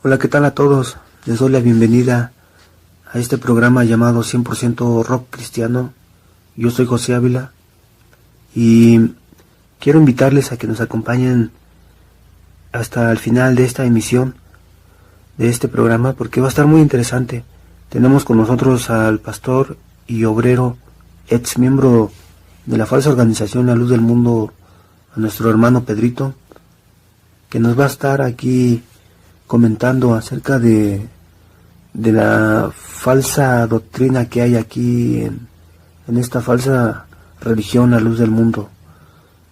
Hola, ¿qué tal a todos? Les doy la bienvenida a este programa llamado 100% Rock Cristiano. Yo soy José Ávila y quiero invitarles a que nos acompañen hasta el final de esta emisión de este programa porque va a estar muy interesante. Tenemos con nosotros al pastor y obrero, ex miembro de la falsa organización La Luz del Mundo, a nuestro hermano Pedrito, que nos va a estar aquí comentando acerca de la falsa doctrina que hay aquí en esta falsa religión La Luz del Mundo,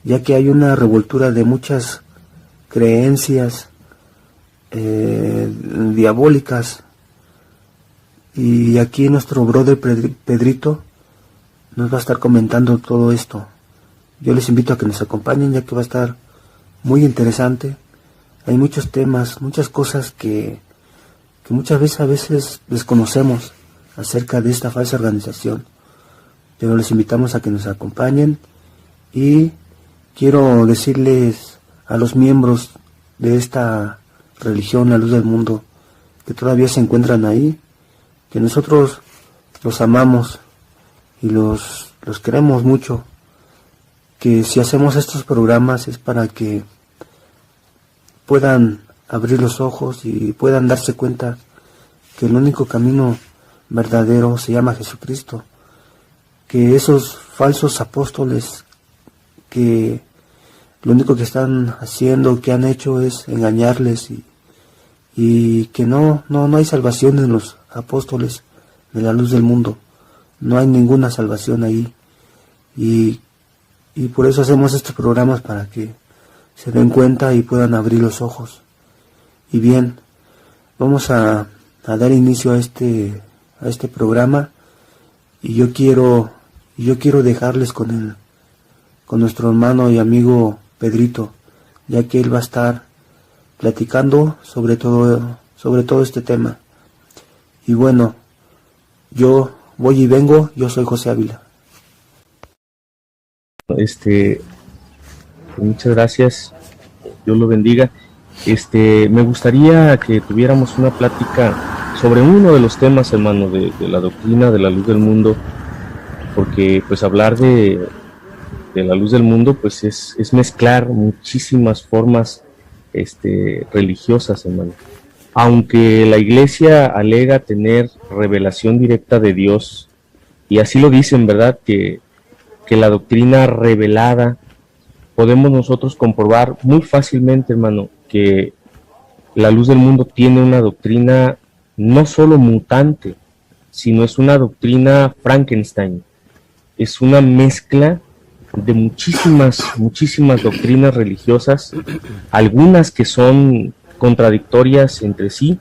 ya que hay una revoltura de muchas creencias diabólicas, y aquí nuestro brother Pedrito nos va a estar comentando todo esto. Yo les invito a que nos acompañen, ya que va a estar muy interesante. Hay muchos temas, muchas cosas que muchas veces desconocemos acerca de esta falsa organización, pero les invitamos a que nos acompañen. Y quiero decirles a los miembros de esta religión, La Luz del Mundo, que todavía se encuentran ahí, que nosotros los amamos y los queremos mucho, que si hacemos estos programas es para que puedan abrir los ojos y puedan darse cuenta que el único camino verdadero se llama Jesucristo, que esos falsos apóstoles que lo único que están haciendo, que han hecho, es engañarles, y que no hay salvación en los apóstoles de La Luz del Mundo. No hay ninguna salvación ahí, y por eso hacemos estos programas, para que se den cuenta y puedan abrir los ojos. Y bien, vamos a dar inicio a este programa, y yo quiero dejarles con nuestro hermano y amigo Pedrito, ya que él va a estar platicando sobre todo este tema. Y bueno, yo voy y vengo. Yo soy José Ávila. Muchas gracias, Dios lo bendiga. Me gustaría que tuviéramos una plática sobre uno de los temas, hermano, de la doctrina de la luz del mundo, porque pues hablar de la luz del mundo pues es mezclar muchísimas formas religiosas, hermano. Aunque la iglesia alega tener revelación directa de Dios, y así lo dicen, ¿verdad?, que la doctrina revelada, podemos nosotros comprobar muy fácilmente, hermano, que la luz del mundo tiene una doctrina no solo mutante, sino es una doctrina Frankenstein. Es una mezcla de muchísimas doctrinas religiosas, algunas que son contradictorias entre sí,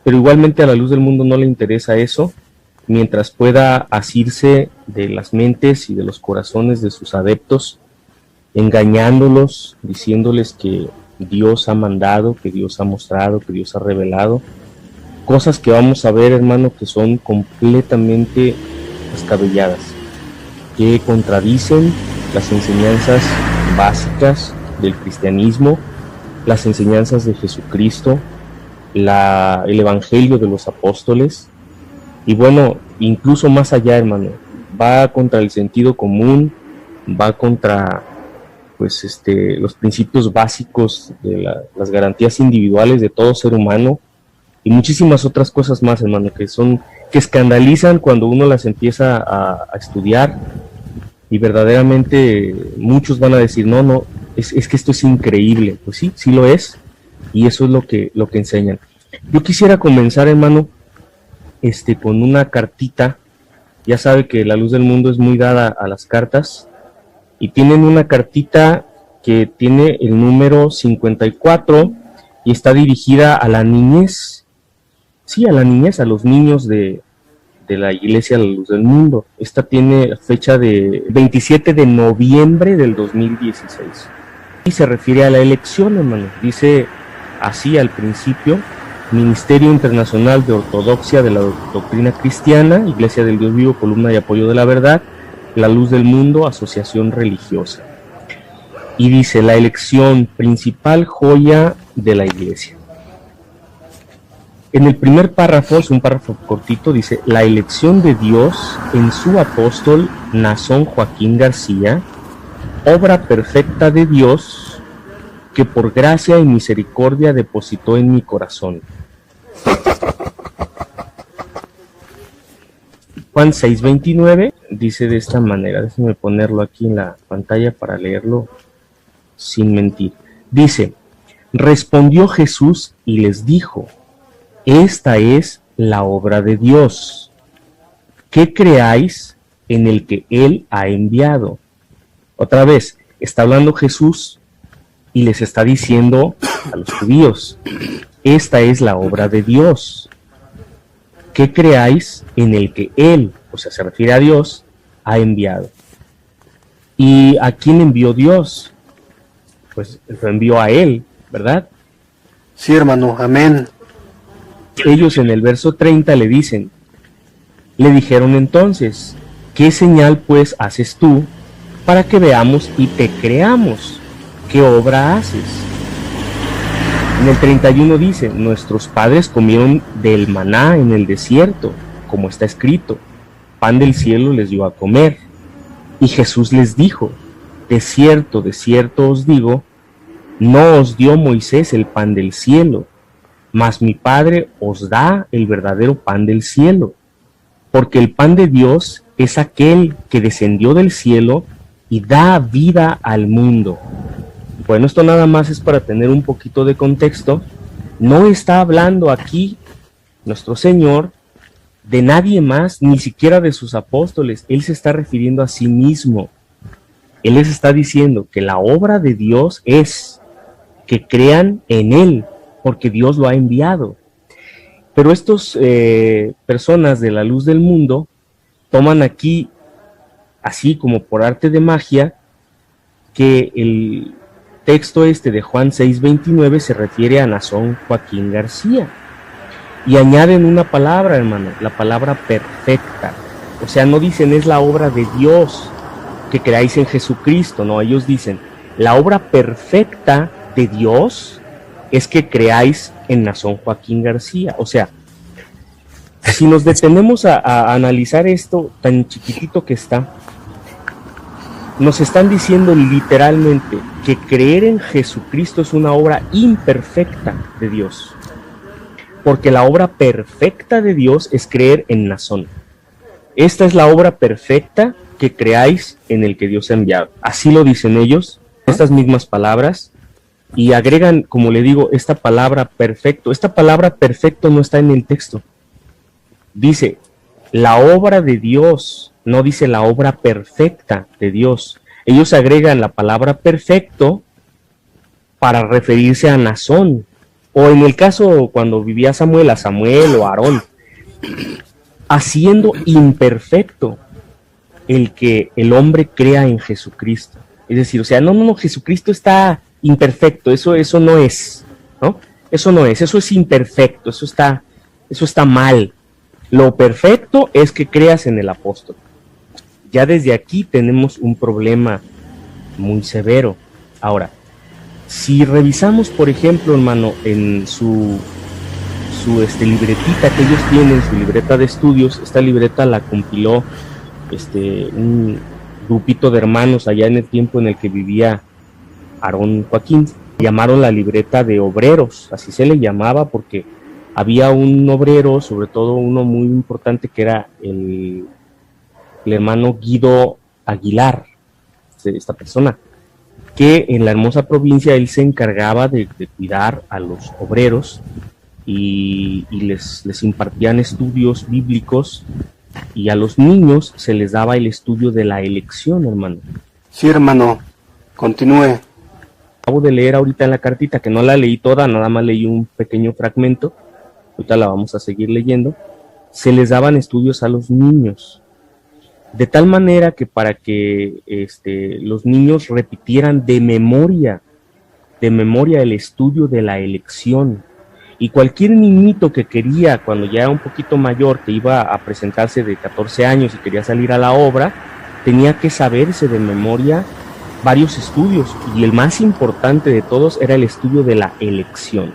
pero igualmente a la luz del mundo no le interesa eso, mientras pueda asirse de las mentes y de los corazones de sus adeptos, engañándolos, diciéndoles que Dios ha mandado, que Dios ha mostrado, que Dios ha revelado, cosas que vamos a ver, hermano, que son completamente descabelladas, que contradicen las enseñanzas básicas del cristianismo, las enseñanzas de Jesucristo, el evangelio de los apóstoles, y bueno, incluso más allá, hermano, va contra el sentido común, va contra pues los principios básicos de las garantías individuales de todo ser humano, y muchísimas otras cosas más, hermano, que escandalizan cuando uno las empieza a estudiar, y verdaderamente muchos van a decir, no, es que esto es increíble. Pues sí lo es, y eso es lo que enseñan. Yo quisiera comenzar, hermano, con una cartita. Ya sabe que la luz del mundo es muy dada a las cartas, y tienen una cartita que tiene el número 54 y está dirigida a la niñez. Sí, a la niñez, a los niños de la iglesia La Luz del Mundo. Esta tiene fecha de 27 de noviembre del 2016. Y se refiere a la elección, hermano. Dice así al principio: Ministerio Internacional de Ortodoxia de la Doctrina Cristiana, Iglesia del Dios Vivo, Columna de Apoyo de la Verdad, La Luz del Mundo, Asociación Religiosa. Y dice: la elección, principal joya de la iglesia. En el primer párrafo, es un párrafo cortito, dice: la elección de Dios en su apóstol Nazón Joaquín García, obra perfecta de Dios que por gracia y misericordia depositó en mi corazón. Juan 6:29 dice de esta manera, déjenme ponerlo aquí en la pantalla para leerlo sin mentir. Dice: respondió Jesús y les dijo: esta es la obra de Dios, que creáis en el que Él ha enviado. Otra vez, está hablando Jesús y les está diciendo a los judíos: esta es la obra de Dios, que creáis en el que Él, o sea, se refiere a Dios, ha enviado. ¿Y a quién envió Dios? Pues lo envió a Él, ¿verdad? Sí, hermano, amén. Ellos en el verso 30 le dijeron entonces: ¿qué señal pues haces tú para que veamos y te creamos? ¿Qué obra haces? En el 31 dice: nuestros padres comieron del maná en el desierto, como está escrito, pan del cielo les dio a comer. Y Jesús les dijo: de cierto os digo, no os dio Moisés el pan del cielo, mas mi Padre os da el verdadero pan del cielo, porque el pan de Dios es aquel que descendió del cielo y da vida al mundo. Bueno, esto nada más es para tener un poquito de contexto. No está hablando aquí nuestro Señor de nadie más, ni siquiera de sus apóstoles. Él se está refiriendo a sí mismo. Él les está diciendo que la obra de Dios es que crean en Él, porque Dios lo ha enviado. Pero estos personas de la luz del mundo toman aquí, así como por arte de magia, que el texto este de Juan 6:29 se refiere a Nazón Joaquín García. Y añaden una palabra, hermano, la palabra perfecta. O sea, no dicen es la obra de Dios, que creáis en Jesucristo. No, ellos dicen la obra perfecta de Dios es que creáis en Nazón Joaquín García. O sea, si nos detenemos a analizar esto tan chiquitito que está, nos están diciendo literalmente que creer en Jesucristo es una obra imperfecta de Dios, porque la obra perfecta de Dios es creer en Nazón. Esta es la obra perfecta, que creáis en el que Dios ha enviado. Así lo dicen ellos, estas mismas palabras, y agregan, como le digo, esta palabra perfecto. Esta palabra perfecto no está en el texto. Dice la obra de Dios, no dice la obra perfecta de Dios. Ellos agregan la palabra perfecto para referirse a Nazón, o en el caso cuando vivía Samuel, a Samuel o a Aarón, haciendo imperfecto el que el hombre crea en Jesucristo. Es decir, o sea, no, Jesucristo está imperfecto, eso no es, ¿no? Eso no es, eso es imperfecto, eso está mal. Lo perfecto es que creas en el apóstol. Ya desde aquí tenemos un problema muy severo. Ahora, si revisamos, por ejemplo, hermano, en su libretita que ellos tienen, su libreta de estudios, esta libreta la compiló un grupito de hermanos allá en el tiempo en el que vivía Aarón Joaquín. Llamaron la libreta de obreros, así se le llamaba, porque había un obrero, sobre todo uno muy importante, que era el hermano Guido Aguilar, esta persona, que en la hermosa provincia él se encargaba de cuidar a los obreros y les impartían estudios bíblicos, y a los niños se les daba el estudio de la elección, hermano. Sí, hermano, continúe. Acabo de leer ahorita en la cartita, que no la leí toda, nada más leí un pequeño fragmento, ahorita la vamos a seguir leyendo. Se les daban estudios a los niños, de tal manera que para que los niños repitieran de memoria el estudio de la elección. Y cualquier niñito que quería, cuando ya era un poquito mayor, que iba a presentarse de 14 años y quería salir a la obra, tenía que saberse de memoria varios estudios, y el más importante de todos era el estudio de la elección.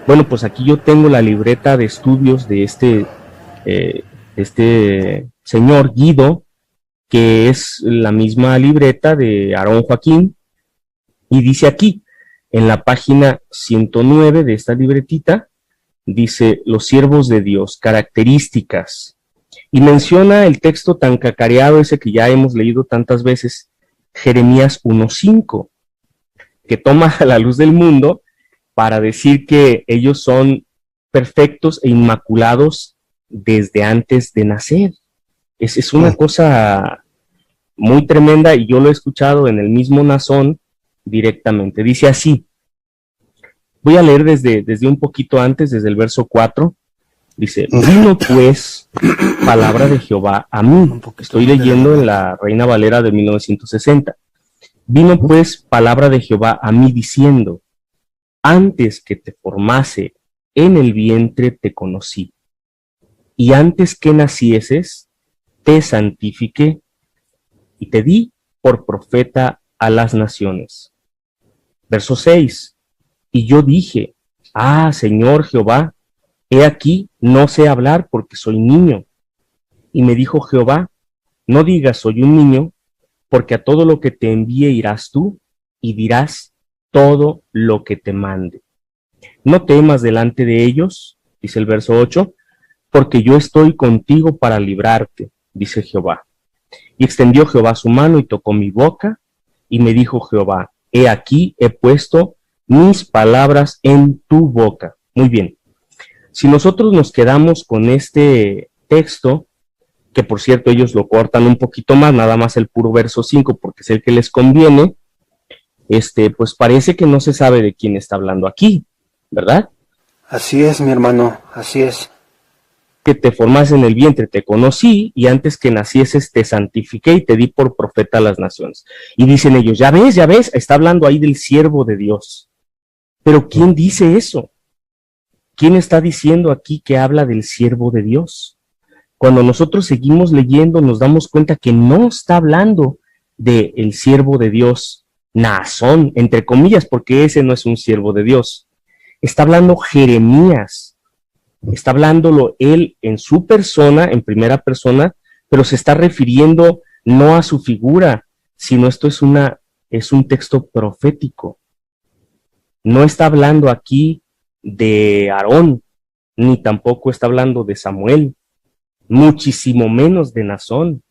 Bueno, pues aquí yo tengo la libreta de estudios de este señor Guido, que es la misma libreta de Aarón Joaquín, y dice aquí, en la página 109 de esta libretita, dice los siervos de Dios, características, y menciona el texto tan cacareado ese que ya hemos leído tantas veces, Jeremías 1:5, que toma a la luz del mundo para decir que ellos son perfectos e inmaculados desde antes de nacer. Es una cosa muy tremenda, y yo lo he escuchado en el mismo Nazón directamente. Dice así, voy a leer desde un poquito antes, desde el verso 4, dice, vino pues palabra de Jehová a mí. Estoy leyendo en la Reina Valera de 1960. Vino pues palabra de Jehová a mí diciendo, antes que te formase en el vientre te conocí, y antes que nacieses te santifiqué, y te di por profeta a las naciones. Verso 6, y yo dije, Señor Jehová, he aquí, no sé hablar porque soy niño. Y me dijo Jehová, no digas soy un niño, porque a todo lo que te envíe irás tú, y dirás todo lo que te mande. No temas delante de ellos, dice el verso 8, porque yo estoy contigo para librarte, dice Jehová. Y extendió Jehová su mano y tocó mi boca, y me dijo Jehová, he aquí he puesto mis palabras en tu boca. Muy bien. Si nosotros nos quedamos con este texto, que por cierto ellos lo cortan un poquito más, nada más el puro verso 5, porque es el que les conviene, pues parece que no se sabe de quién está hablando aquí, ¿verdad? Así es, mi hermano, así es. Que te formas en el vientre, te conocí, y antes que nacieses te santifiqué y te di por profeta a las naciones. Y dicen ellos, ya ves, está hablando ahí del siervo de Dios. Pero ¿quién dice eso? ¿Quién está diciendo aquí que habla del siervo de Dios? Cuando nosotros seguimos leyendo nos damos cuenta que no está hablando del siervo de Dios, Naasón, entre comillas, porque ese no es un siervo de Dios. Está hablando Jeremías. Está hablándolo él en su persona, en primera persona, pero se está refiriendo no a su figura, sino esto es un texto profético. No está hablando aquí de Aarón, ni tampoco está hablando de Samuel, muchísimo menos de Naasón.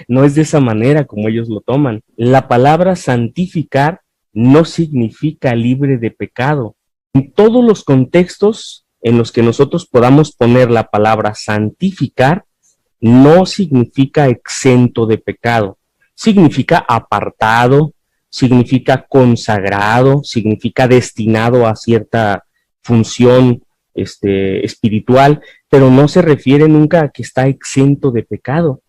No es de esa manera como ellos lo toman. La palabra santificar no significa libre de pecado. En todos los contextos en los que nosotros podamos poner la palabra santificar, no significa exento de pecado. Significa apartado, significa consagrado, significa destinado a cierta función espiritual, pero no se refiere nunca a que está exento de pecado.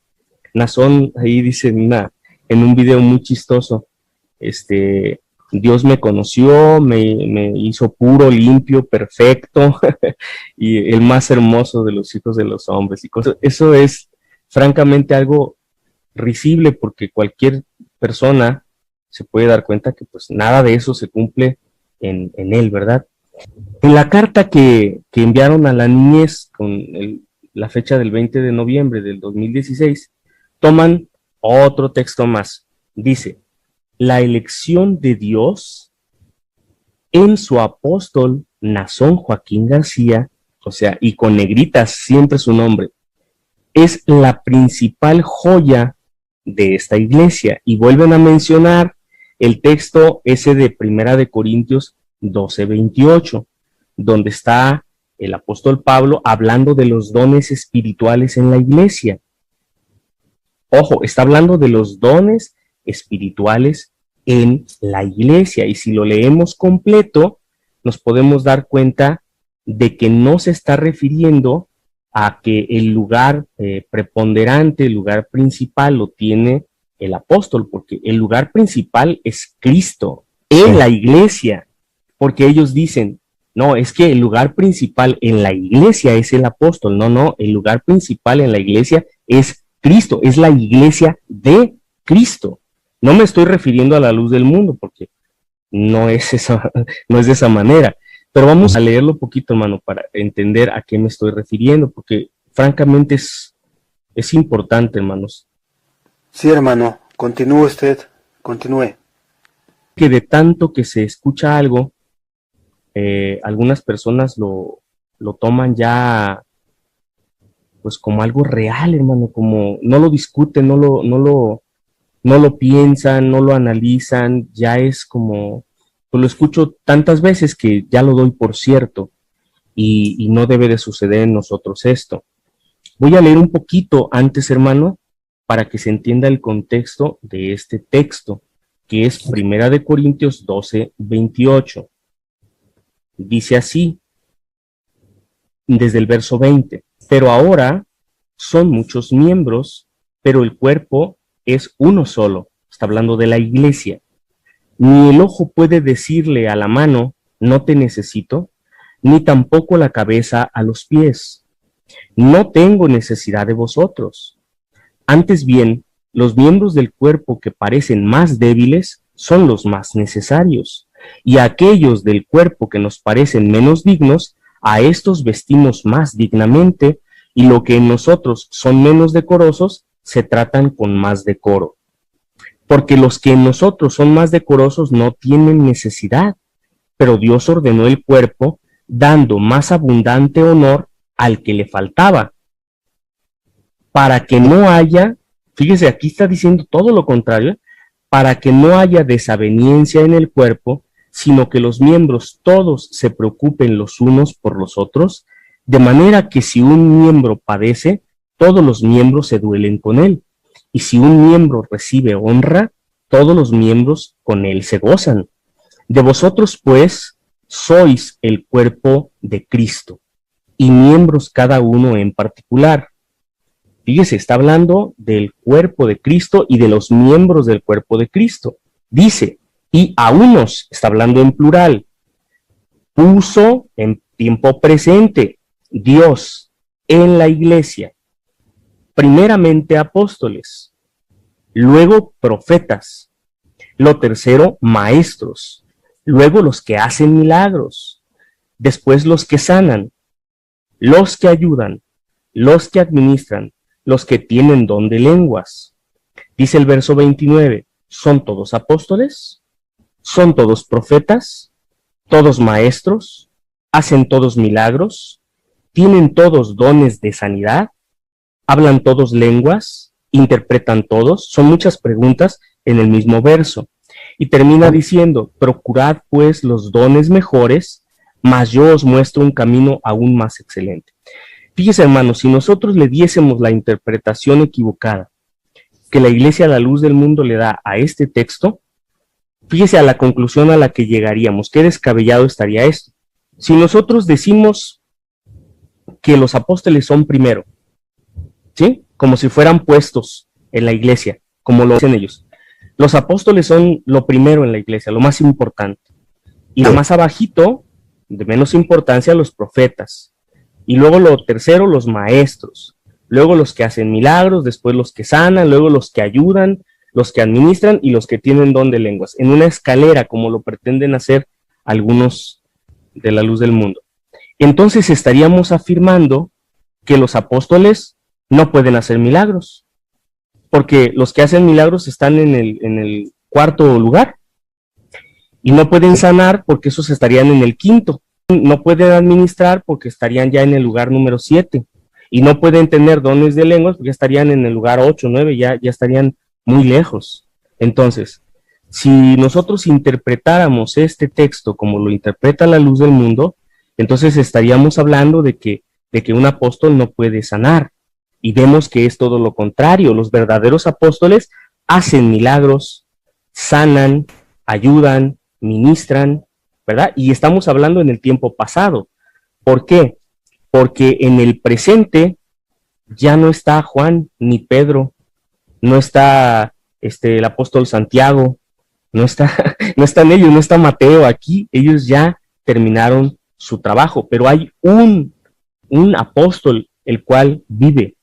Naasón ahí dice en un video muy chistoso, Dios me conoció, me hizo puro, limpio, perfecto, y el más hermoso de los hijos de los hombres. Y cosas. Eso es francamente algo risible, porque cualquier persona se puede dar cuenta que pues nada de eso se cumple en él, ¿verdad? En la carta que enviaron a la niñez con la fecha del 20 de noviembre del 2016, toman otro texto más. Dice, la elección de Dios en su apóstol Naasón Joaquín García, o sea, y con negritas siempre su nombre, es la principal joya de esta iglesia. Y vuelven a mencionar el texto ese de Primera de Corintios 12:28, donde está el apóstol Pablo hablando de los dones espirituales en la iglesia. Ojo, está hablando de los dones espirituales en la iglesia, y si lo leemos completo, nos podemos dar cuenta de que no se está refiriendo a que el lugar preponderante, el lugar principal lo tiene el apóstol, porque el lugar principal es Cristo en la iglesia, porque ellos dicen, no, es que el lugar principal en la iglesia es el apóstol. No, el lugar principal en la iglesia es Cristo, es la iglesia de Cristo. No me estoy refiriendo a la luz del mundo, porque no es de esa manera. Pero vamos a leerlo poquito, hermano, para entender a qué me estoy refiriendo, porque francamente es importante, hermanos. Sí, hermano, continúe usted, continúe. Que de tanto que se escucha algo, algunas personas lo toman ya pues como algo real, hermano, como no lo discuten, no lo piensan, no lo analizan, ya es como, pues lo escucho tantas veces que ya lo doy por cierto, y no debe de suceder en nosotros esto. Voy a leer un poquito antes, hermano, para que se entienda el contexto de este texto, que es Primera de Corintios 12:28. Dice así, desde el verso 20, pero ahora son muchos miembros, pero el cuerpo es uno solo. Está hablando de la iglesia. Ni el ojo puede decirle a la mano, no te necesito, ni tampoco la cabeza a los pies, no tengo necesidad de vosotros. Antes bien, los miembros del cuerpo que parecen más débiles son los más necesarios, y aquellos del cuerpo que nos parecen menos dignos, a estos vestimos más dignamente, y lo que en nosotros son menos decorosos, se tratan con más decoro. Porque los que en nosotros son más decorosos no tienen necesidad, pero Dios ordenó el cuerpo, dando más abundante honor al que le faltaba, para que no haya, fíjese, aquí está diciendo todo lo contrario, para que no haya desaveniencia en el cuerpo, sino que los miembros todos se preocupen los unos por los otros, de manera que si un miembro padece, todos los miembros se duelen con él, y si un miembro recibe honra, todos los miembros con él se gozan. De vosotros, pues, sois el cuerpo de Cristo, y miembros cada uno en particular. Fíjese, está hablando del cuerpo de Cristo y de los miembros del cuerpo de Cristo. Dice, y a unos, está hablando en plural, puso en tiempo presente Dios en la iglesia, primeramente apóstoles, luego profetas, lo tercero maestros, luego los que hacen milagros, después los que sanan, los que ayudan, los que administran, los que tienen don de lenguas. Dice el verso 29, ¿son todos apóstoles? ¿Son todos profetas? ¿Todos maestros? ¿Hacen todos milagros? ¿Tienen todos dones de sanidad? ¿Hablan todos lenguas? ¿Interpretan todos? Son muchas preguntas en el mismo verso. Y termina diciendo, procurad pues los dones mejores, mas yo os muestro un camino aún más excelente. Fíjese, hermanos, si nosotros le diésemos la interpretación equivocada que la Iglesia a la Luz del Mundo le da a este texto, fíjese a la conclusión a la que llegaríamos. Qué descabellado estaría esto. Si nosotros decimos que los apóstoles son primero, ¿sí? Como si fueran puestos en la Iglesia, como lo dicen ellos. Los apóstoles son lo primero en la Iglesia, lo más importante. Y lo más abajito, de menos importancia, los profetas. Y luego lo tercero, los maestros. Luego los que hacen milagros, después los que sanan, luego los que ayudan, los que administran y los que tienen don de lenguas. En una escalera, como lo pretenden hacer algunos de la Luz del Mundo. Entonces estaríamos afirmando que los apóstoles no pueden hacer milagros, porque los que hacen milagros están en el cuarto lugar, y no pueden sanar porque esos estarían en el quinto. No pueden administrar porque estarían ya en el lugar número 7, y no pueden tener dones de lenguas porque estarían en el lugar 8, 9, ya estarían muy lejos. Entonces, si nosotros interpretáramos este texto como lo interpreta la Luz del Mundo, entonces estaríamos hablando de que un apóstol no puede sanar, y vemos que es todo lo contrario. Los verdaderos apóstoles hacen milagros, sanan, ayudan, ministran, ¿verdad? Y estamos hablando en el tiempo pasado. ¿Por qué? Porque en el presente ya no está Juan ni Pedro, no está el apóstol Santiago, no están ellos, no está Mateo aquí. Ellos ya terminaron su trabajo, pero hay un apóstol el cual vive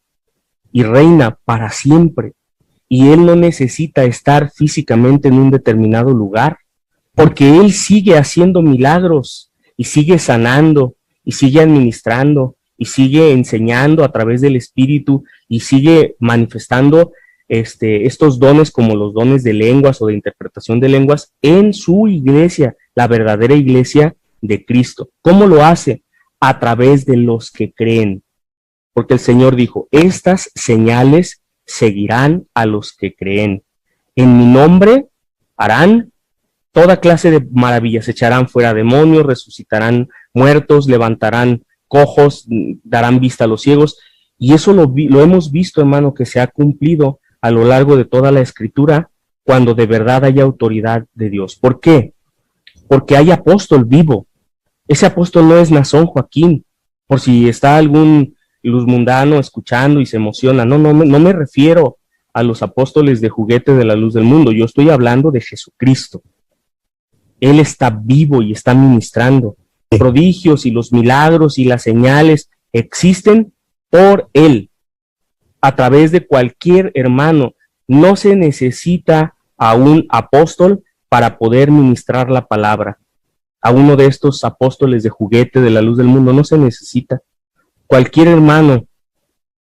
y reina para siempre, y él no necesita estar físicamente en un determinado lugar, porque él sigue haciendo milagros, y sigue sanando, y sigue administrando, y sigue enseñando a través del Espíritu, y sigue manifestando estos dones como los dones de lenguas o de interpretación de lenguas en su iglesia, la verdadera iglesia de Cristo. ¿Cómo lo hace? A través de los que creen. Porque el Señor dijo, estas señales seguirán a los que creen. En mi nombre harán toda clase de maravillas, echarán fuera demonios, resucitarán muertos, levantarán cojos, darán vista a los ciegos. Y eso lo hemos visto, hermano, que se ha cumplido a lo largo de toda la Escritura, cuando de verdad hay autoridad de Dios. ¿Por qué? Porque hay apóstol vivo. Ese apóstol no es Nazón Joaquín, por si está algún luz mundano escuchando y se emociona. No me refiero a los apóstoles de juguete de la luz del mundo. Yo estoy hablando de Jesucristo. Él está vivo y está ministrando. Prodigios y los milagros y las señales existen por Él, a través de cualquier hermano. No se necesita a un apóstol para poder ministrar la palabra. A uno de estos apóstoles de juguete de la luz del mundo no se necesita. Cualquier hermano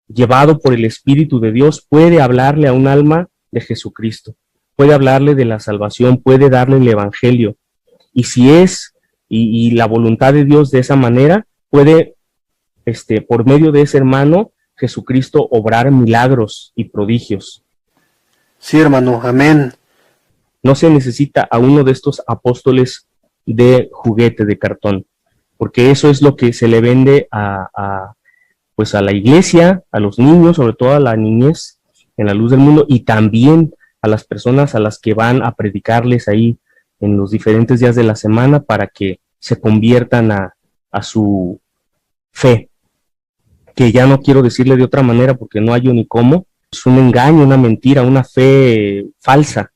llevado por el Espíritu de Dios puede hablarle a un alma de Jesucristo, puede hablarle de la salvación, puede darle el Evangelio. Y si es, y la voluntad de Dios de esa manera, puede, por medio de ese hermano, Jesucristo obrar milagros y prodigios. Sí, hermano, amén. No se necesita a uno de estos apóstoles de juguete, de cartón, porque eso es lo que se le vende pues a la iglesia, a los niños, sobre todo a la niñez en la luz del mundo, y también a las personas a las que van a predicarles ahí en los diferentes días de la semana para que se conviertan a su fe, que ya no quiero decirle de otra manera porque no hallo ni cómo. Es un engaño, una mentira, una fe falsa,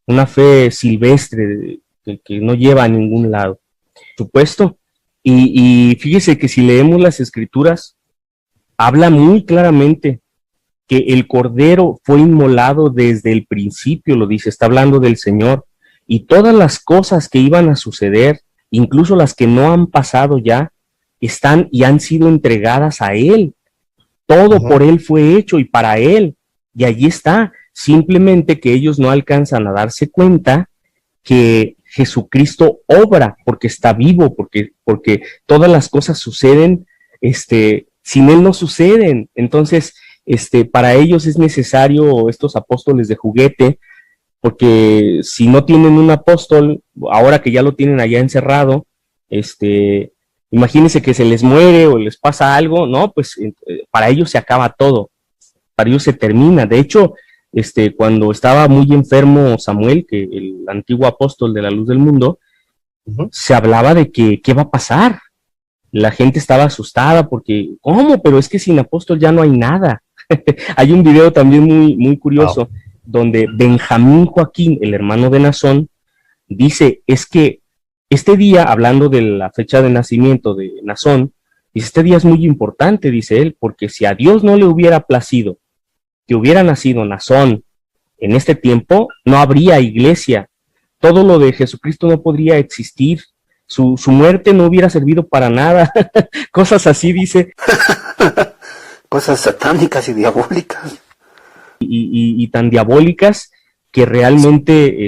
una fe silvestre que no lleva a ningún lado, por supuesto. Y fíjese que si leemos las Escrituras, habla muy claramente que el Cordero fue inmolado desde el principio, lo dice, está hablando del Señor, y todas las cosas que iban a suceder, incluso las que no han pasado ya, están y han sido entregadas a Él. Todo por Él fue hecho y para Él, y allí está. Simplemente que ellos no alcanzan a darse cuenta que Jesucristo obra porque está vivo, porque todas las cosas suceden, sin Él no suceden. Entonces, para ellos es necesario estos apóstoles de juguete, porque si no tienen un apóstol, ahora que ya lo tienen allá encerrado, imagínense que se les muere o les pasa algo, ¿no? Pues para ellos se acaba todo, para ellos se termina. De hecho, cuando estaba muy enfermo Samuel, que el antiguo apóstol de la luz del mundo, se hablaba de que qué va a pasar. La gente estaba asustada porque, ¿cómo? Pero es que sin apóstol ya no hay nada. Hay un video también muy, muy curioso, donde Benjamín Joaquín, el hermano de Nazón, dice, es que este día, hablando de la fecha de nacimiento de Nazón, dice, este día es muy importante, dice él, porque si a Dios no le hubiera placido que hubiera nacido Nazón en este tiempo, no habría iglesia. Todo lo de Jesucristo no podría existir. Su muerte no hubiera servido para nada. Cosas así, dice. Cosas satánicas y diabólicas. Y tan diabólicas que realmente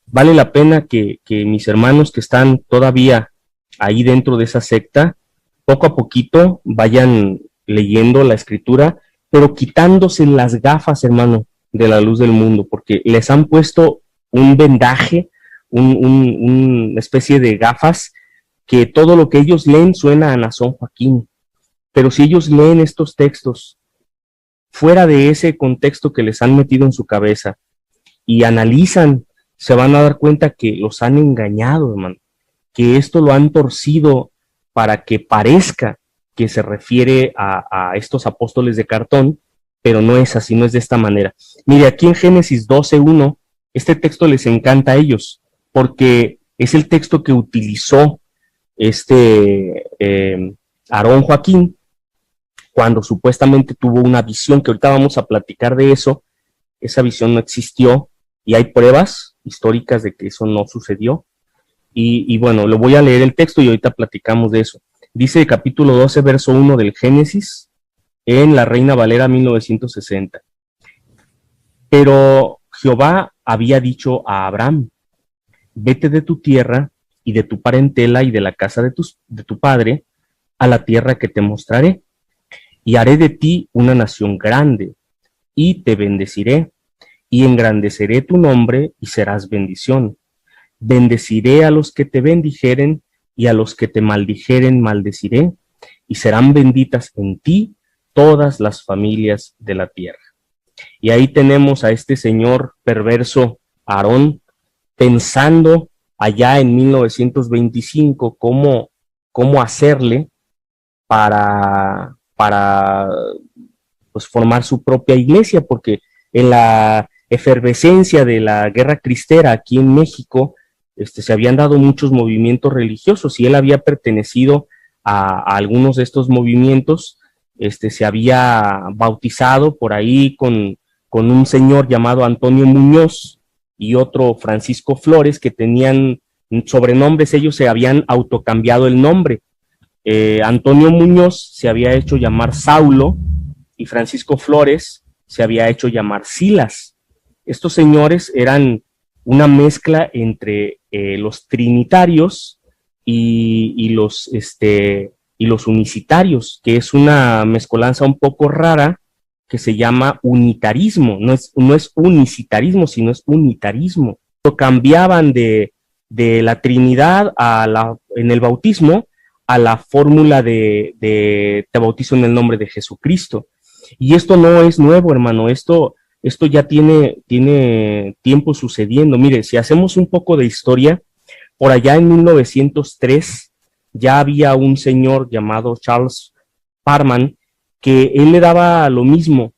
vale la pena que mis hermanos que están todavía ahí dentro de esa secta, poco a poquito vayan leyendo la Escritura, pero quitándose las gafas, hermano, de la luz del mundo, porque les han puesto un vendaje, una especie de gafas, que todo lo que ellos leen suena a Nazón Joaquín. Pero si ellos leen estos textos fuera de ese contexto que les han metido en su cabeza y analizan, se van a dar cuenta que los han engañado, hermano, que esto lo han torcido para que parezca que se refiere a estos apóstoles de cartón, pero no es así, no es de esta manera. Mire, aquí en Génesis 12:1, este texto les encanta a ellos, porque es el texto que utilizó Aarón Joaquín cuando supuestamente tuvo una visión, que ahorita vamos a platicar de eso. Esa visión no existió y hay pruebas históricas de que eso no sucedió. Y bueno, lo voy a leer el texto y ahorita platicamos de eso. Dice capítulo 12, verso 1 del Génesis, en la Reina Valera 1960. Pero Jehová había dicho a Abraham, vete de tu tierra y de tu parentela y de la casa de tu padre a la tierra que te mostraré, y haré de ti una nación grande, y te bendeciré, y engrandeceré tu nombre, y serás bendición. Bendeciré a los que te bendijeren, y a los que te maldijeren maldeciré, y serán benditas en ti todas las familias de la tierra. Y ahí tenemos a este señor perverso, Aarón, pensando allá en 1925 cómo hacerle para pues, formar su propia iglesia, porque en la efervescencia de la guerra cristera aquí en México, se habían dado muchos movimientos religiosos y él había pertenecido a algunos de estos movimientos. Se había bautizado por ahí con un señor llamado Antonio Muñoz y otro Francisco Flores, que tenían sobrenombres. Ellos se habían autocambiado el nombre. Antonio Muñoz se había hecho llamar Saulo y Francisco Flores se había hecho llamar Silas. Estos señores eran una mezcla entre los trinitarios y los unicitarios, que es una mezcolanza un poco rara que se llama unitarismo. No es unicitarismo, sino es unitarismo. Lo cambiaban de la Trinidad en el bautismo a la fórmula de te bautizo en el nombre de Jesucristo. Y esto no es nuevo, hermano. Esto ya tiene tiempo sucediendo. Mire, si hacemos un poco de historia, por allá en 1903 ya había un señor llamado Charles Parman, que él le daba lo mismo.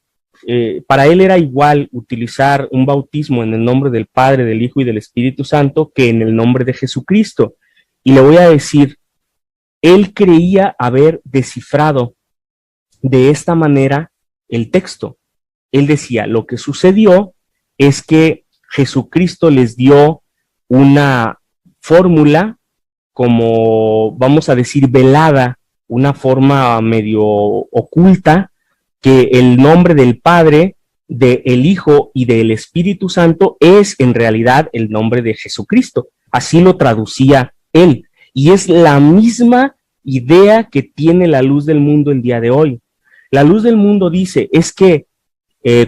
Para él era igual utilizar un bautismo en el nombre del Padre, del Hijo y del Espíritu Santo que en el nombre de Jesucristo. Y le voy a decir, él creía haber descifrado de esta manera el texto. Él decía, lo que sucedió es que Jesucristo les dio una fórmula, como vamos a decir velada, una forma medio oculta, que el nombre del Padre, del Hijo y del Espíritu Santo es en realidad el nombre de Jesucristo. Así lo traducía él. Y es la misma idea que tiene la luz del mundo el día de hoy. La luz del mundo dice, es que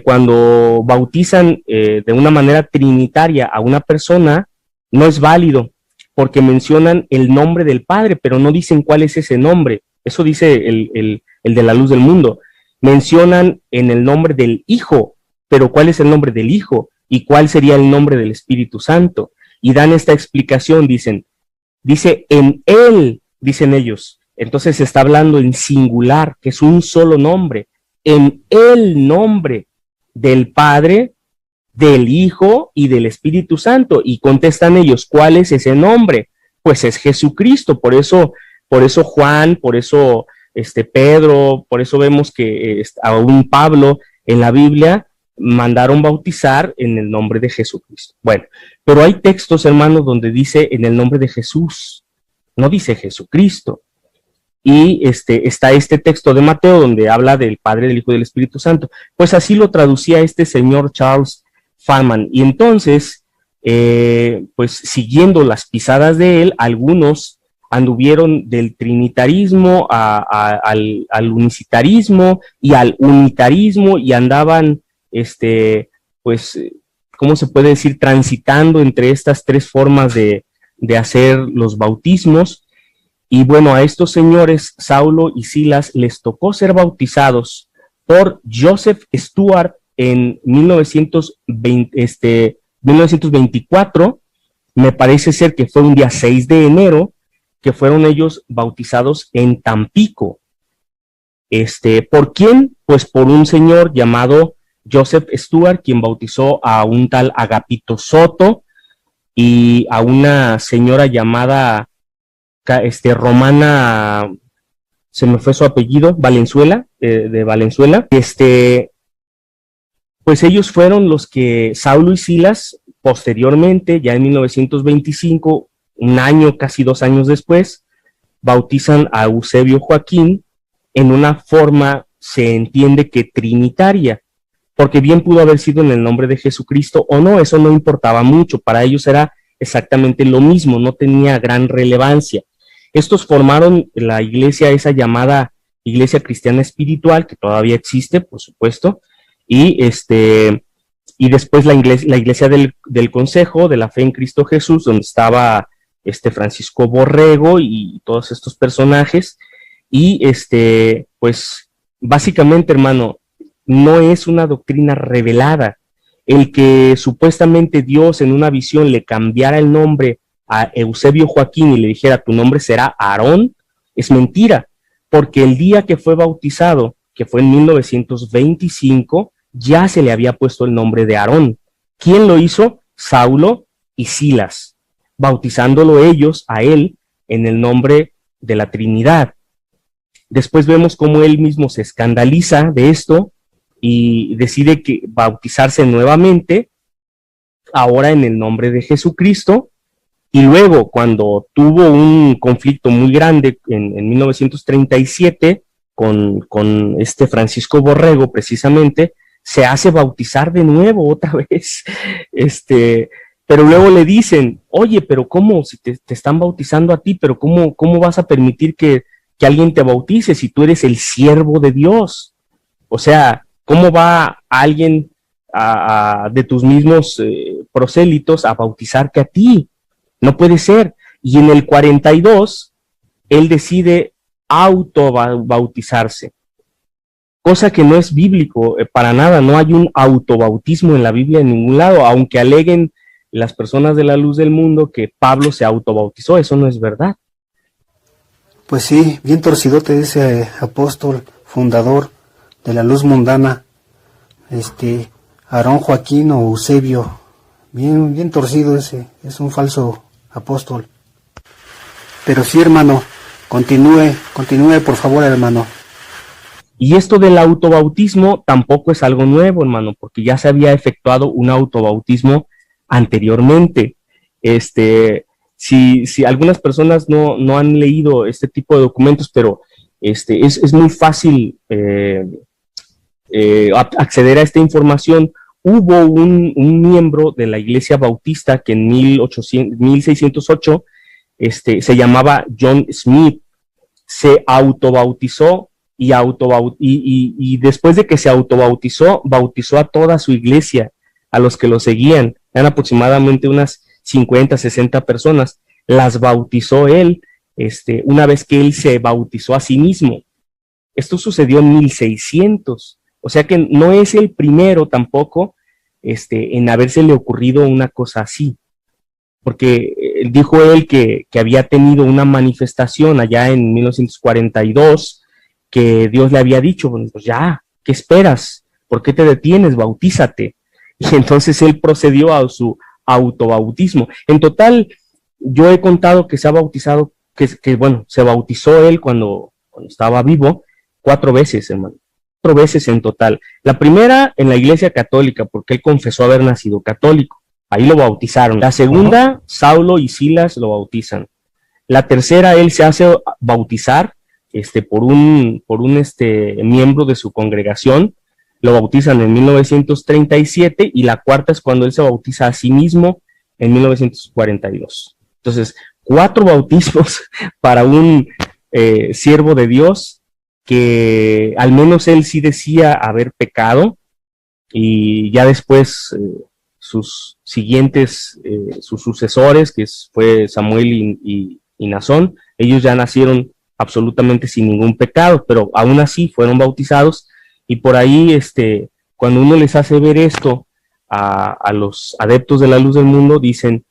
cuando bautizan de una manera trinitaria a una persona, no es válido, porque mencionan el nombre del Padre, pero no dicen cuál es ese nombre. Eso dice el de la luz del mundo. Mencionan en el nombre del Hijo, pero ¿cuál es el nombre del Hijo? ¿Y cuál sería el nombre del Espíritu Santo? Y dan esta explicación, dice en Él, dicen ellos. Entonces se está hablando en singular, que es un solo nombre. En el nombre del Padre, del Hijo y del Espíritu Santo. Y contestan ellos, ¿cuál es ese nombre? Pues es Jesucristo. Por eso Juan, por eso Pedro, por eso vemos que aún Pablo en la Biblia mandaron bautizar en el nombre de Jesucristo. Bueno, pero hay textos, hermanos, donde dice en el nombre de Jesús, no dice Jesucristo. Y está este texto de Mateo donde habla del Padre, del Hijo y del Espíritu Santo. Pues así lo traducía este señor Charles Parman. Y entonces, pues siguiendo las pisadas de él, algunos anduvieron del trinitarismo al unicitarismo y al unitarismo, y andaban, pues, ¿cómo se puede decir?, transitando entre estas tres formas de hacer los bautismos. Y bueno, a estos señores, Saulo y Silas, les tocó ser bautizados por Joseph Stuart en 1924, me parece ser que fue un día 6 de enero, que fueron ellos bautizados en Tampico. ¿Por quién? Pues por un señor llamado Joseph Stuart, quien bautizó a un tal Agapito Soto y a una señora llamada Romana, se me fue su apellido, Valenzuela, de Valenzuela. Pues ellos fueron los que Saulo y Silas posteriormente, ya en 1925, un año, casi 2 años después, bautizan a Eusebio Joaquín en una forma, se entiende que trinitaria, porque bien pudo haber sido en el nombre de Jesucristo o no, eso no importaba mucho, para ellos era exactamente lo mismo, no tenía gran relevancia. Estos formaron la iglesia, esa llamada Iglesia Cristiana Espiritual, que todavía existe, por supuesto, y después la iglesia del Consejo de la Fe en Cristo Jesús, donde estaba Francisco Borrego y todos estos personajes, y pues básicamente, hermano, no es una doctrina revelada. El que supuestamente Dios en una visión le cambiara el nombre a Eusebio Joaquín y le dijera tu nombre será Aarón, es mentira, porque el día que fue bautizado, que fue en 1925, ya se le había puesto el nombre de Aarón. ¿Quién lo hizo? Saulo y Silas, bautizándolo ellos a él en el nombre de la Trinidad. Después vemos cómo él mismo se escandaliza de esto y decide bautizarse nuevamente, ahora en el nombre de Jesucristo, y luego cuando tuvo un conflicto muy grande en 1937 con Francisco Borrego precisamente, se hace bautizar de nuevo otra vez, pero luego le dicen, oye, pero ¿cómo? Si te están bautizando a ti, pero ¿cómo vas a permitir que alguien te bautice si tú eres el siervo de Dios? O sea, ¿cómo va alguien de tus mismos prosélitos a bautizarte a ti? No puede ser. Y en el 42, él decide autobautizarse, cosa que no es bíblico para nada. No hay un autobautismo en la Biblia en ningún lado, aunque aleguen las personas de la luz del mundo que Pablo se autobautizó, eso no es verdad. Pues sí, bien torcidote ese apóstol fundador de la luz mundana, Aarón Joaquín o Eusebio, bien torcido ese, es un falso apóstol. Pero sí, hermano, continúe por favor, hermano. Y esto del autobautismo tampoco es algo nuevo, hermano, porque ya se había efectuado un autobautismo anteriormente. Si algunas personas no han leído este tipo de documentos, pero es muy fácil acceder a esta información. Hubo un miembro de la Iglesia Bautista que en 1608 se llamaba John Smith, se autobautizó y después de que se autobautizó, bautizó a toda su iglesia, a los que lo seguían, eran aproximadamente unas 50, 60 personas, las bautizó él, una vez que él se bautizó a sí mismo. Esto sucedió en 1600, o sea que no es el primero tampoco en habérsele ocurrido una cosa así, porque dijo él que había tenido una manifestación allá en 1942, que Dios le había dicho, bueno, pues ya, ¿qué esperas? ¿Por qué te detienes? Bautízate. Y entonces él procedió a su autobautismo. En total, yo he contado que se ha bautizado, se bautizó él cuando estaba vivo 4 veces, hermano. 4 veces en total. La primera en la Iglesia Católica, porque él confesó haber nacido católico. Ahí lo bautizaron. La segunda, Saulo y Silas lo bautizan. La tercera, él se hace bautizar por un miembro de su congregación. Lo bautizan en 1937 y la cuarta es cuando él se bautiza a sí mismo en 1942. Entonces, 4 bautismos para un siervo de Dios que al menos él sí decía haber pecado, y ya después sus siguientes, sus sucesores, que fue Samuel y Nazón, ellos ya nacieron absolutamente sin ningún pecado, pero aún así fueron bautizados. Y por ahí, cuando uno les hace ver esto a los adeptos de la luz del mundo, dicen,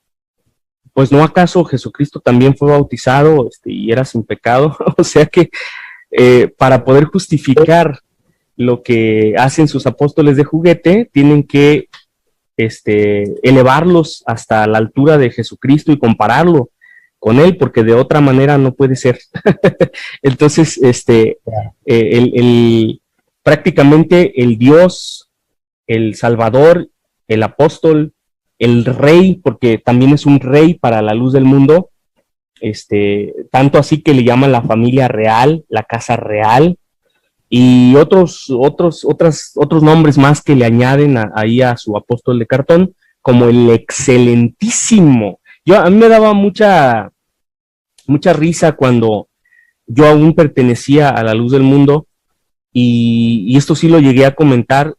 pues ¿no acaso Jesucristo también fue bautizado y era sin pecado? O sea que para poder justificar lo que hacen sus apóstoles de juguete, tienen que elevarlos hasta la altura de Jesucristo y compararlo con él, porque de otra manera no puede ser. Entonces, prácticamente el Dios, el Salvador, el apóstol, el rey, porque también es un rey para la luz del mundo, tanto así que le llaman la familia real, la casa real, y otros nombres más que le añaden ahí a su apóstol de cartón, como el excelentísimo. A mí me daba mucha risa cuando yo aún pertenecía a la Luz del Mundo, y esto sí lo llegué a comentar,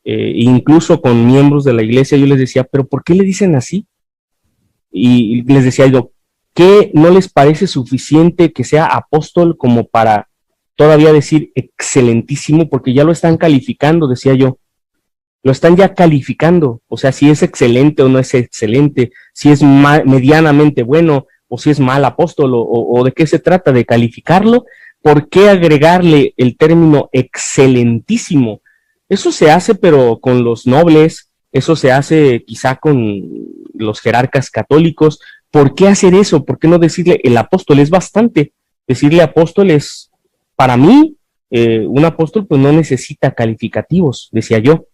incluso con miembros de la iglesia. Yo les decía, ¿pero por qué le dicen así? Y les decía yo, ¿qué no les parece suficiente que sea apóstol como para todavía decir excelentísimo? Porque ya lo están calificando, decía yo. Lo están ya calificando, o sea, si es excelente o no es excelente, si es medianamente bueno o si es mal apóstol, o de qué se trata, de calificarlo. ¿Por qué agregarle el término excelentísimo? Eso se hace, pero con los nobles, eso se hace quizá con los jerarcas católicos. ¿Por qué hacer eso? ¿Por qué no decirle el apóstol? Es bastante. Decirle apóstol es, para mí, un apóstol pues no necesita calificativos, decía yo.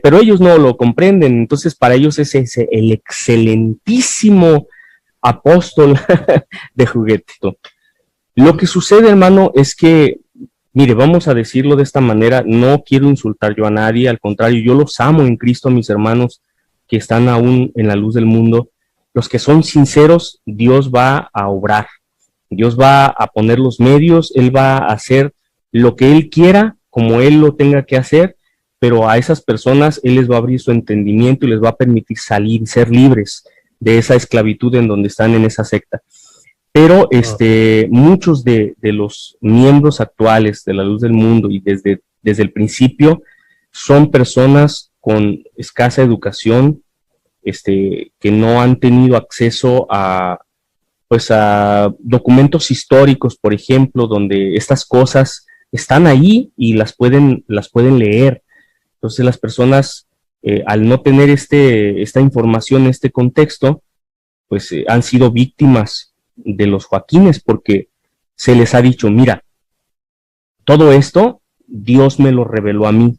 Pero ellos no lo comprenden, entonces para ellos es el excelentísimo apóstol de juguete. Lo que sucede, hermano, es que, mire, vamos a decirlo de esta manera, no quiero insultar yo a nadie, al contrario, yo los amo en Cristo a mis hermanos que están aún en la luz del mundo. Los que son sinceros, Dios va a obrar, Dios va a poner los medios, Él va a hacer lo que Él quiera, como Él lo tenga que hacer, pero a esas personas Él les va a abrir su entendimiento y les va a permitir salir, ser libres de esa esclavitud en donde están en esa secta. Pero muchos de los miembros actuales de la Luz del Mundo y desde el principio son personas con escasa educación, que no han tenido acceso a documentos históricos, por ejemplo, donde estas cosas están ahí y las pueden leer. Entonces las personas, al no tener esta información, este contexto, pues han sido víctimas de los Joaquines, porque se les ha dicho, mira, todo esto Dios me lo reveló a mí.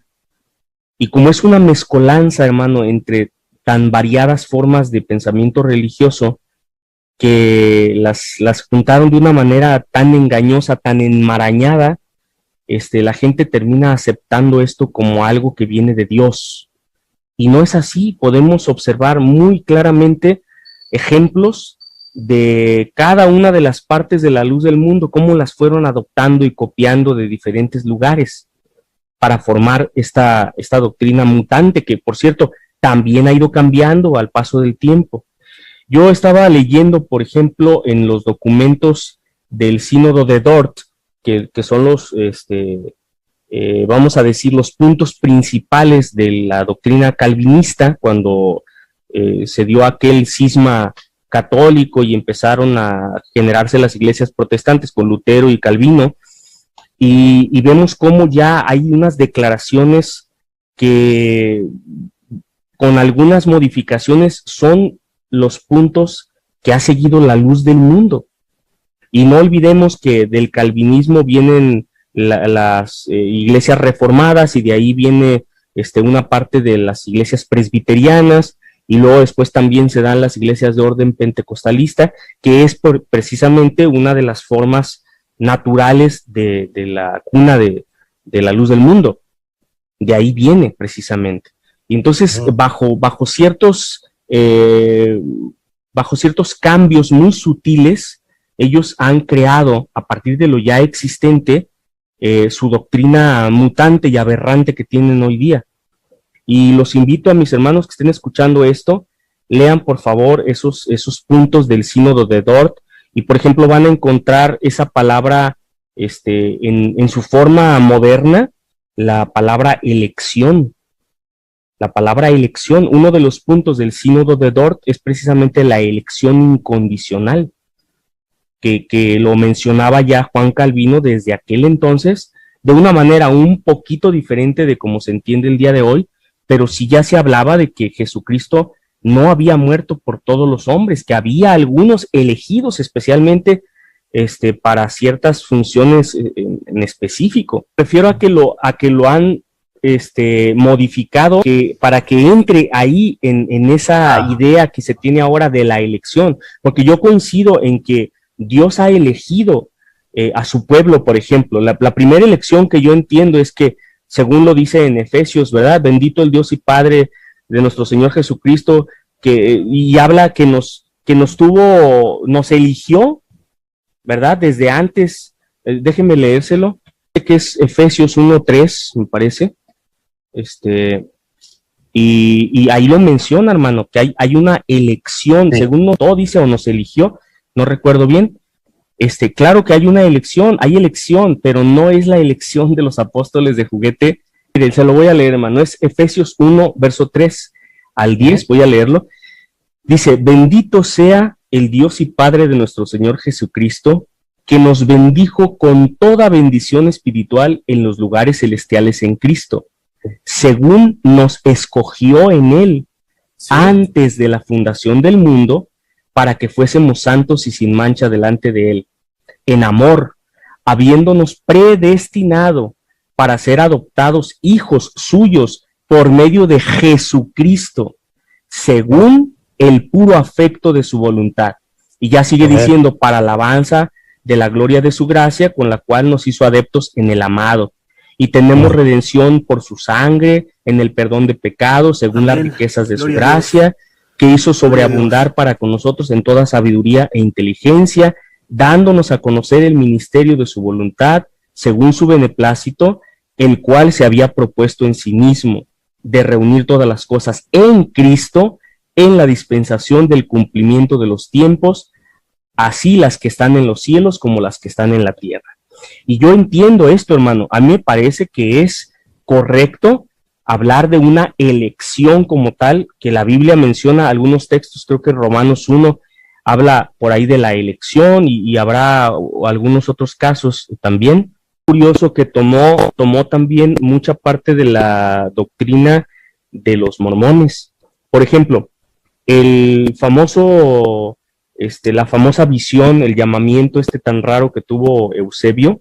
Y como es una mezcolanza, hermano, entre tan variadas formas de pensamiento religioso, que las juntaron de una manera tan engañosa, tan enmarañada, la gente termina aceptando esto como algo que viene de Dios. Y no es así. Podemos observar muy claramente ejemplos de cada una de las partes de la Luz del Mundo, cómo las fueron adoptando y copiando de diferentes lugares para formar esta doctrina mutante, que por cierto también ha ido cambiando al paso del tiempo. Yo estaba leyendo, por ejemplo, en los documentos del Sínodo de Dort, que son los, vamos a decir, los puntos principales de la doctrina calvinista, cuando se dio aquel cisma católico y empezaron a generarse las iglesias protestantes con Lutero y Calvino, y vemos cómo ya hay unas declaraciones que con algunas modificaciones son los puntos que ha seguido la Luz del Mundo. Y no olvidemos que del calvinismo vienen las iglesias reformadas, y de ahí viene una parte de las iglesias presbiterianas, y luego después también se dan las iglesias de orden pentecostalista, que es precisamente una de las formas naturales de la cuna de la Luz del Mundo. De ahí viene precisamente. Y entonces bajo ciertos cambios muy sutiles, ellos han creado, a partir de lo ya existente, su doctrina mutante y aberrante que tienen hoy día. Y los invito a mis hermanos que estén escuchando esto, lean por favor esos puntos del Sínodo de Dort, y por ejemplo van a encontrar esa palabra en su forma moderna, la palabra elección. La palabra elección, uno de los puntos del Sínodo de Dort es precisamente la elección incondicional, que lo mencionaba ya Juan Calvino desde aquel entonces, de una manera un poquito diferente de como se entiende el día de hoy, pero sí ya se hablaba de que Jesucristo no había muerto por todos los hombres, que había algunos elegidos especialmente para ciertas funciones en específico. Prefiero a que lo han modificado para que entre ahí en esa idea que se tiene ahora de la elección, porque yo coincido en que Dios ha elegido a su pueblo, por ejemplo. La primera elección que yo entiendo es que, según lo dice en Efesios, ¿verdad? Bendito el Dios y Padre de nuestro Señor Jesucristo, y habla que nos eligió, ¿verdad? Desde antes, déjenme leérselo, que es Efesios 1:3, me parece, y ahí lo menciona, hermano, que hay una elección, sí. Según todo dice, o nos eligió, no recuerdo bien. Claro que hay una elección, pero no es la elección de los apóstoles de juguete. Miren, se lo voy a leer, hermano, es Efesios 1, verso 3 al 10, voy a leerlo. Dice: bendito sea el Dios y Padre de nuestro Señor Jesucristo, que nos bendijo con toda bendición espiritual en los lugares celestiales en Cristo, según nos escogió en Él, sí, antes de la fundación del mundo, para que fuésemos santos y sin mancha delante de Él, en amor, habiéndonos predestinado para ser adoptados hijos suyos por medio de Jesucristo, según el puro afecto de su voluntad. Y ya sigue diciendo, para alabanza de la gloria de su gracia, con la cual nos hizo adeptos en el amado. Y tenemos redención por su sangre, en el perdón de pecados, según las riquezas de su gracia, que hizo sobreabundar para con nosotros en toda sabiduría e inteligencia, dándonos a conocer el ministerio de su voluntad, según su beneplácito, el cual se había propuesto en sí mismo, de reunir todas las cosas en Cristo, en la dispensación del cumplimiento de los tiempos, así las que están en los cielos como las que están en la tierra. Y yo entiendo esto, hermano. A mí me parece que es correcto hablar de una elección como tal, que la Biblia menciona algunos textos, creo que Romanos 1 habla por ahí de la elección, y habrá algunos otros casos también. Curioso que tomó también mucha parte de la doctrina de los mormones. Por ejemplo, la famosa visión, el llamamiento tan raro que tuvo Eusebio,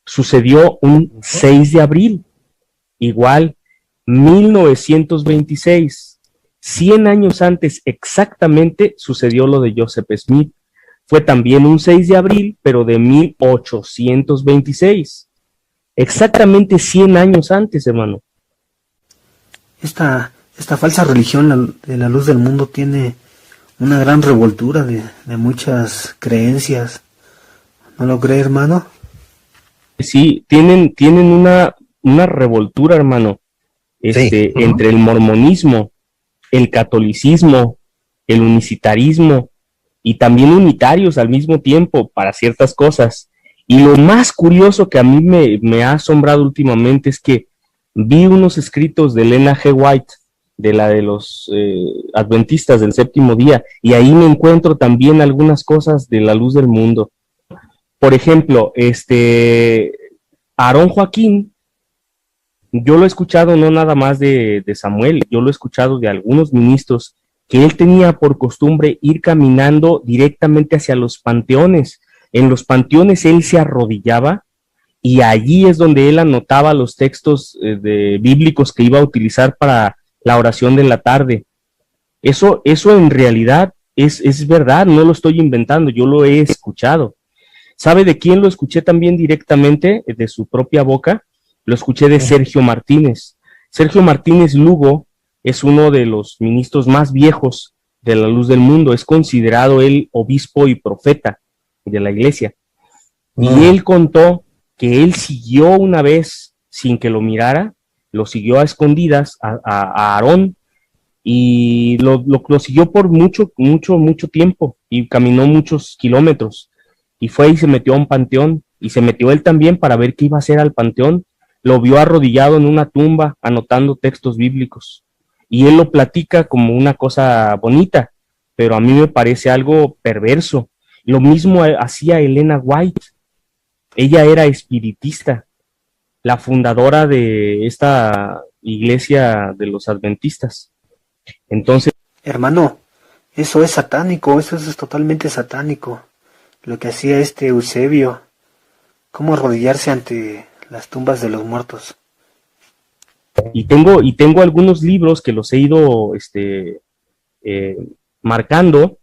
sucedió un 6 de abril, igual, 1926, 100 años antes exactamente sucedió lo de Joseph Smith. Fue también un 6 de abril, pero de 1826, exactamente 100 años antes, hermano. Esta falsa religión de la luz del mundo tiene una gran revoltura de muchas creencias. ¿No lo cree, hermano? Sí, tienen una revoltura, hermano, sí, entre el mormonismo, el catolicismo, el unicitarismo, y también unitarios al mismo tiempo para ciertas cosas. Y lo más curioso que a mí me ha asombrado últimamente es que vi unos escritos de Elena G. White, de los adventistas del séptimo día, y ahí me encuentro también algunas cosas de la luz del mundo. Por ejemplo, Aarón Joaquín, yo lo he escuchado no nada más de Samuel, yo lo he escuchado de algunos ministros, que él tenía por costumbre ir caminando directamente hacia los panteones. En los panteones él se arrodillaba, y allí es donde él anotaba los textos bíblicos que iba a utilizar para la oración de la tarde. Eso en realidad es verdad, no lo estoy inventando, yo lo he escuchado. ¿Sabe de quién lo escuché también directamente? De su propia boca. Lo escuché de Sergio Martínez. Sergio Martínez Lugo es uno de los ministros más viejos de la luz del mundo. Es considerado él obispo y profeta de la iglesia. Y él contó que él siguió una vez, sin que lo mirara, lo siguió a escondidas a Aarón, y lo siguió por mucho tiempo, y caminó muchos kilómetros, y fue y se metió a un panteón, y se metió él también para ver qué iba a hacer al panteón. Lo vio arrodillado en una tumba, anotando textos bíblicos, y él lo platica como una cosa bonita, pero a mí me parece algo perverso. Lo mismo hacía Elena White. Ella era espiritista, la fundadora de esta iglesia de los adventistas. Entonces, hermano, eso es satánico, eso es totalmente satánico. Lo que hacía Eusebio, cómo arrodillarse ante las tumbas de los muertos. Y tengo algunos libros que los he ido marcando,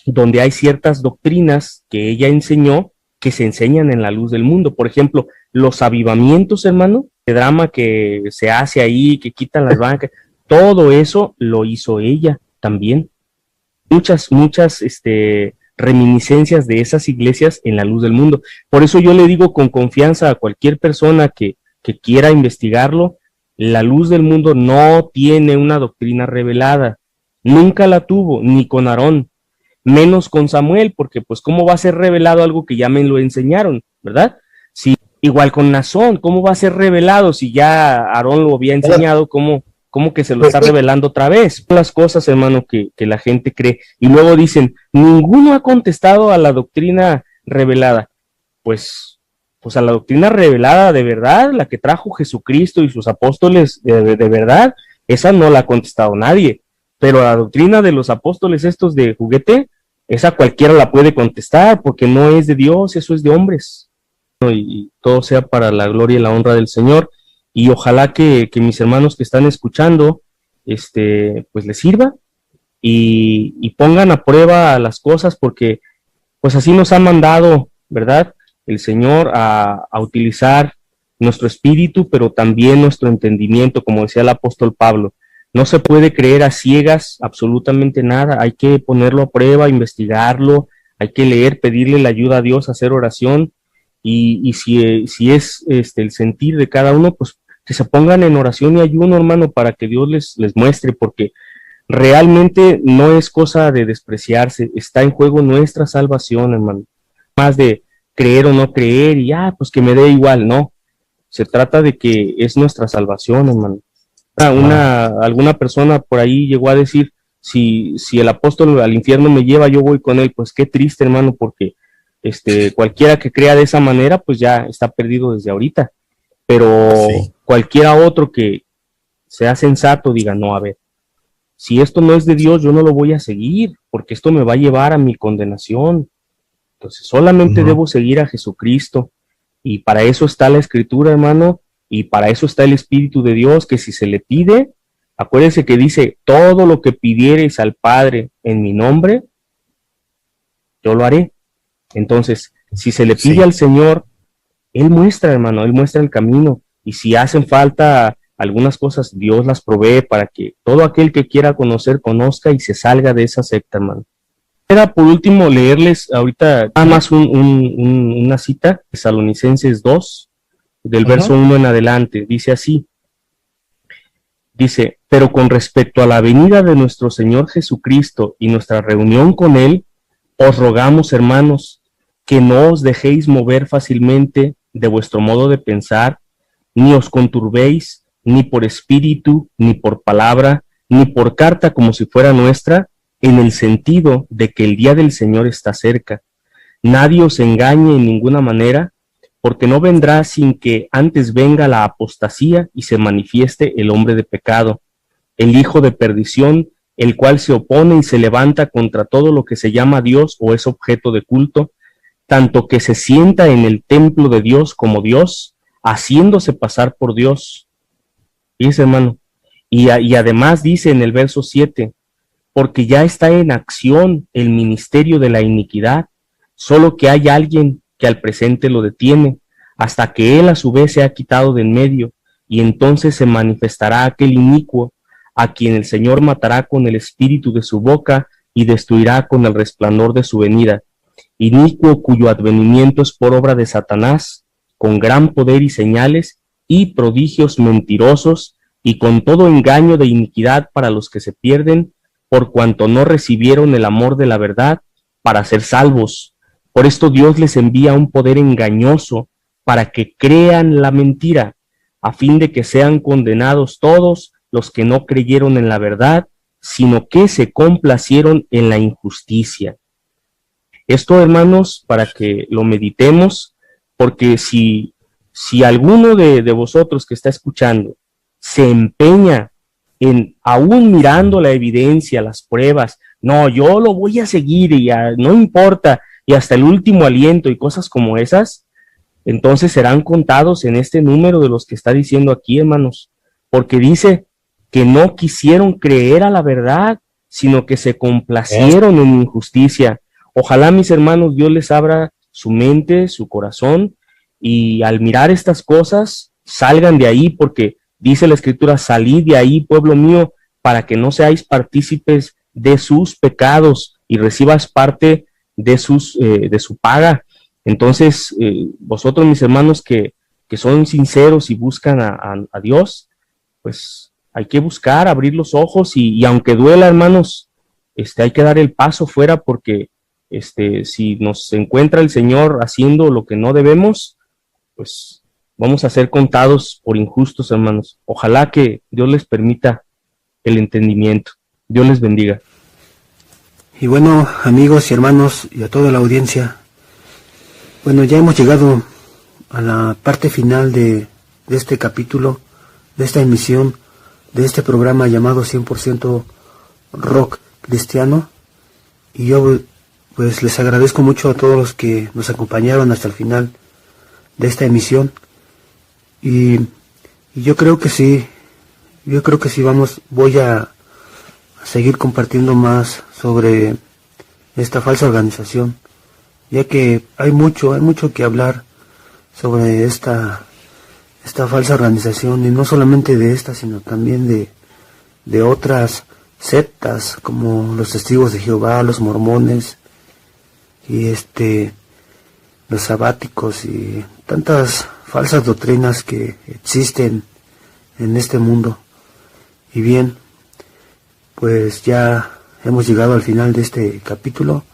donde hay ciertas doctrinas que ella enseñó que se enseñan en la luz del mundo. Por ejemplo, los avivamientos, hermano, el drama que se hace ahí, que quitan las bancas, todo eso lo hizo ella también. Muchas reminiscencias de esas iglesias en la luz del mundo. Por eso yo le digo con confianza a cualquier persona que quiera investigarlo, la luz del mundo no tiene una doctrina revelada, nunca la tuvo, ni con Aarón, menos con Samuel, porque pues cómo va a ser revelado algo que ya me lo enseñaron, ¿verdad? Si igual con Nazón, ¿cómo va a ser revelado si ya Aarón lo había enseñado? ¿Cómo que se lo está revelando otra vez? Las cosas, hermano, que la gente cree. Y luego dicen, ninguno ha contestado a la doctrina revelada. Pues a la doctrina revelada de verdad, la que trajo Jesucristo y sus apóstoles de verdad, esa no la ha contestado nadie. Pero la doctrina de los apóstoles estos de juguete, esa cualquiera la puede contestar, porque no es de Dios, eso es de hombres. Y todo sea para la gloria y la honra del Señor. Y ojalá que mis hermanos que están escuchando, pues les sirva y pongan a prueba las cosas, porque pues así nos ha mandado, ¿verdad?, el Señor a utilizar nuestro espíritu, pero también nuestro entendimiento, como decía el apóstol Pablo. No se puede creer a ciegas absolutamente nada, hay que ponerlo a prueba, investigarlo, hay que leer, pedirle la ayuda a Dios, hacer oración, y si es el sentir de cada uno, pues que se pongan en oración y ayuno, hermano, para que Dios les muestre, porque realmente no es cosa de despreciarse, está en juego nuestra salvación, hermano, más de creer o no creer, y pues que me dé igual, no, se trata de que es nuestra salvación, hermano. Alguna persona por ahí llegó a decir, si el apóstol al infierno me lleva, yo voy con él. Pues qué triste, hermano, porque cualquiera que crea de esa manera, pues ya está perdido desde ahorita. Pero cualquiera otro que sea sensato diga, no, a ver, si esto no es de Dios, yo no lo voy a seguir, porque esto me va a llevar a mi condenación. Entonces solamente debo seguir a Jesucristo, y para eso está la Escritura, hermano. Y para eso está el Espíritu de Dios, que si se le pide, acuérdense que dice, todo lo que pidiereis al Padre en mi nombre, yo lo haré. Entonces, si se le pide al Señor, Él muestra, hermano, Él muestra el camino. Y si hacen falta algunas cosas, Dios las provee para que todo aquel que quiera conocer, conozca y se salga de esa secta, hermano. Era por último leerles ahorita nada más una cita, Tesalonicenses 2, del verso 1 en adelante, dice así, dice, pero con respecto a la venida de nuestro Señor Jesucristo y nuestra reunión con Él, os rogamos, hermanos, que no os dejéis mover fácilmente de vuestro modo de pensar, ni os conturbéis, ni por espíritu, ni por palabra, ni por carta como si fuera nuestra, en el sentido de que el día del Señor está cerca. Nadie os engañe en ninguna manera, porque no vendrá sin que antes venga la apostasía y se manifieste el hombre de pecado, el hijo de perdición, el cual se opone y se levanta contra todo lo que se llama Dios o es objeto de culto, tanto que se sienta en el templo de Dios como Dios, haciéndose pasar por Dios. Dice, hermano, y además dice en el verso 7, porque ya está en acción el ministerio de la iniquidad, solo que hay alguien que al presente lo detiene, hasta que él a su vez se ha quitado de en medio, y entonces se manifestará aquel inicuo, a quien el Señor matará con el espíritu de su boca, y destruirá con el resplandor de su venida, inicuo cuyo advenimiento es por obra de Satanás, con gran poder y señales, y prodigios mentirosos, y con todo engaño de iniquidad para los que se pierden, por cuanto no recibieron el amor de la verdad, para ser salvos. Por esto Dios les envía un poder engañoso para que crean la mentira, a fin de que sean condenados todos los que no creyeron en la verdad, sino que se complacieron en la injusticia. Esto, hermanos, para que lo meditemos, porque si alguno de vosotros que está escuchando se empeña en, aún mirando la evidencia, las pruebas, no, yo lo voy a seguir y no importa, y hasta el último aliento y cosas como esas, entonces serán contados en este número de los que está diciendo aquí, hermanos, porque dice que no quisieron creer a la verdad, sino que se complacieron en injusticia. Ojalá, mis hermanos, Dios les abra su mente, su corazón, y al mirar estas cosas, salgan de ahí, porque dice la Escritura, salid de ahí, pueblo mío, para que no seáis partícipes de sus pecados y recibas parte de su paga. Entonces, vosotros, mis hermanos, que son sinceros y buscan a Dios, pues hay que buscar, abrir los ojos, y aunque duela, hermanos, hay que dar el paso fuera, porque si nos encuentra el Señor haciendo lo que no debemos, pues vamos a ser contados por injustos, hermanos. Ojalá que Dios les permita el entendimiento. Dios les bendiga. Y bueno, amigos y hermanos, y a toda la audiencia, bueno, ya hemos llegado a la parte final de este capítulo, de esta emisión, de este programa llamado 100% Rock Cristiano. Y yo pues les agradezco mucho a todos los que nos acompañaron hasta el final de esta emisión. Y yo creo que sí, voy a seguir compartiendo más sobre esta falsa organización, ya que hay mucho que hablar sobre esta falsa organización, y no solamente de esta, sino también de otras sectas como los Testigos de Jehová, los mormones y los sabáticos, y tantas falsas doctrinas que existen en este mundo. Y bien, pues ya hemos llegado al final de este capítulo.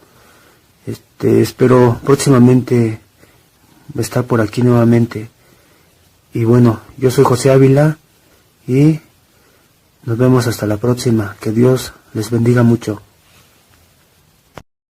Espero próximamente estar por aquí nuevamente. Y bueno, yo soy José Ávila y nos vemos hasta la próxima. Que Dios les bendiga mucho.